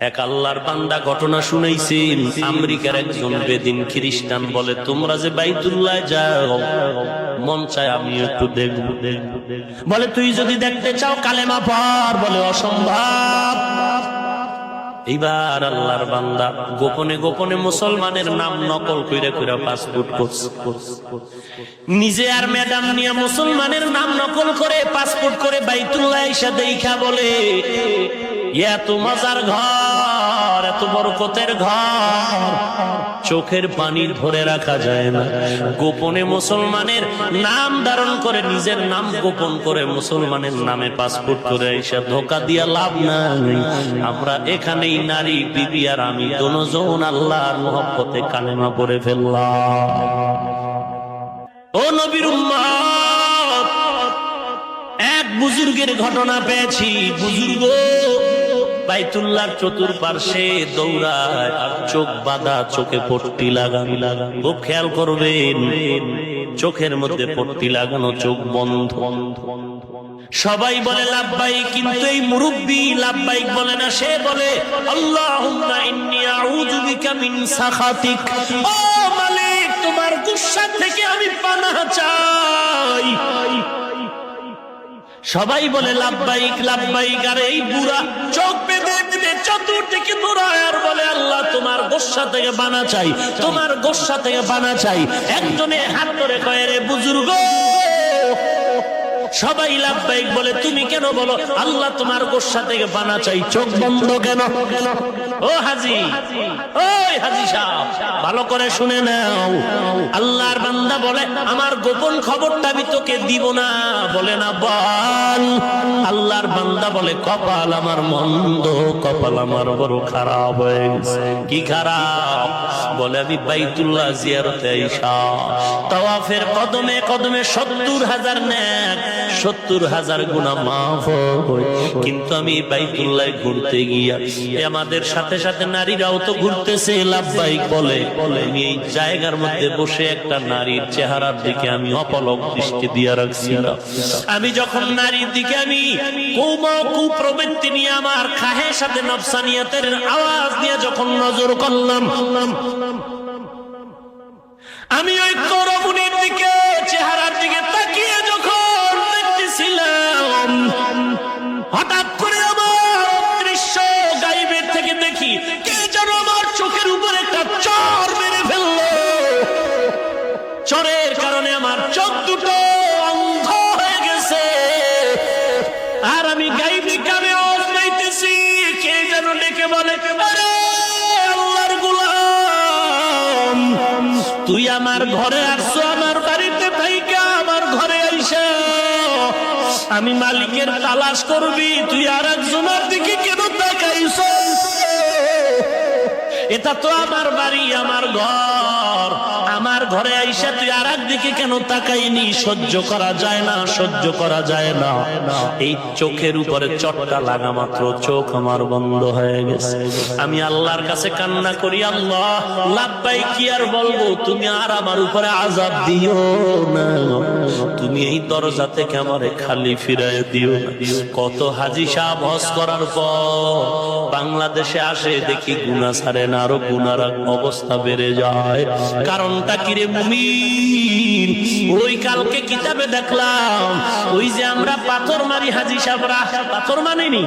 এক আল্লাহর বান্দা ঘটনা শুনাইছেন। আমেরিকার একজন বেদিন খ্রিস্টান বলে, তোমরা যে বাইতুল্লাহ যাও, মন চায় আমি একটু দেখব। বলে, তুই যদি দেখতে চাও কালেমা পড়। বলে, অসম্ভব। এইবার আল্লাহর বান্দা গোপনে গোপনে মুসলমানের নাম নকল কইরা কইরা পাসপোর্ট করছে। নিজে আর ম্যাডাম নিয়ে মুসলমানের নাম নকল করে পাসপোর্ট করে বাইতুল্লাহ এসে দেখা বলে, এত মজার ঘর, এত বরকতের ঘর, চোখের পানি ধরে রাখা যায় না। গোপনে মুসলমানের নাম ধারণ করে, নিজের নাম গোপন করে মুসলমানের নামে পাসপোর্ট করে এসে ধোকা দিয়া লাভ নাই। আমরা এখানেই নারী বিবি আর আমি দুজন আল্লাহর মহব্বতে কালেমা পড়ে ফেললাম। ও নবীর উম্মত, এক বুজুর্গের ঘটনা পেয়েছি। বুজুর্গ বাইতুল্লাহর চতুর্পার্শ্বে দৌড়ায় আর চোখ বাঁধা, চোখে পট্টি লাগানো। খুব খেয়াল করবেন, চোখের মধ্যে পট্টি লাগানো, চোখ বন্ধ। সবাই বলে লাব্বাইক, কিন্তু এই মুরব্বি লাব্বাইক বলে না। সে বলে, আল্লাহুম্মা ইন্নী আউযু বিকা মিন সাখাতিক। ও মালিক, তোমার গুসা থেকে আমি পানাহ চাই। সবাই বলে লাব্বাইক লাব্বাইক। আর এই বুড়া চোখ বেঁধে বেঁধে চতুর্দিকে দৌড়ায় আর বলে, আল্লাহ তোমার গোসা থেকে বানা চাই, তোমার গোসা থেকে বানা চাই। একজনে হাত ধরে কয়, রে বুজুর্গ। সবাই লাব্বাইক বলে, তুমি কেন বলো আল্লাহ তোমার গোসা থেকে বানা চাই? চোখ বন্ধ কেন? ও হাজি, ওই হাজি সাহেব, ভালো করে শুনে নাও। আল্লাহর বান্দা বলে, আমার গোপন খবরটা আমি তোকে দিব না। বলে না, বল। আল্লাহর বান্দা বলে, কপাল আমার মন্দ, কপাল আমার বড় খারাপ হয়ে গেছে। কি খারাপ? বলে, আমি বাইতুল্লাহ জিয়ারতে আইসা তাওয়াফের কদমে কদমে 70,000 নেক, 70,000 গুনাহ মাফ হয়। কিন্তু আমি বাইতুল্লাহ ঘুরতে গিয়া আমাদের সাথে সাথে নারীরাও তো ঘুরতেছে। লাব্বাইক বলে, আমি এই জায়গার মধ্যে বসে একটা নারীর চেহারার দিকে আমি অপলক দৃষ্টি দিয়া রাখছিলাম। আমি যখন নারীর দিকে আমি কুপ্রবৃত্তি নিয়ে আমার খাহের সাথে নফসানিয়াতের আওয়াজ নিয়ে যখন নজর করলাম, আমি ওই করমুনির দিকে, চেহারার দিকে তাকিয়ে যখন দেখতেছিলাম, হঠাৎ করে আমার দৃশ্য গাইবের থেকে দেখি কে যেন আমার চোখের উপর একটা চর মেরে ফেললো। চরের কারণে আমার চোখ দুটো অন্ধ হয়ে গেছে। আর আমি গাইবি কানে আওয়াজ পাইতেছি, কে যেন ডেকে বলে, আরে আল্লাহর গোলাম, তুই আমার ঘরে আসছো, আমার বাড়িতে থাইকা আমার ঘরে আইসা আমি মালিকের তালাশ করবি, তুই আর একজনের দিকে কেন তাকাইছ? এটা তো আমার বাড়ি, আমার ঘর, আমার ঘরে আইসা তুই আর একদিকে কেন তাকাইনি? সহ্য করা যায় না, সহ্য করা যায় না। এই চোখের উপরে চটটা লাগা মাত্র চোখ আমার বন্ধ হয়ে গেছে। আমি আল্লাহর কাছে কান্না করি, আল্লাহ লাব্বাইক, কি আর বলবো, তুমি আর আমার উপরে আযাব দিও না, তুমি এই দরজা থেকে আমারে খালি ফিরায় দিও না। কত হাজি সাহেব হজ করার পর বাংলাদেশে আসে, দেখি গুনাহ ছাড়ে না, আরো গুনার অবস্থা বেড়ে যায়। কারণটা কি রে মুমিন? ওই কালকে কিতাবে দেখলাম, ওই যে আমরা পাথর মারি হাজি সাহেবরা, পাথর মানেনি।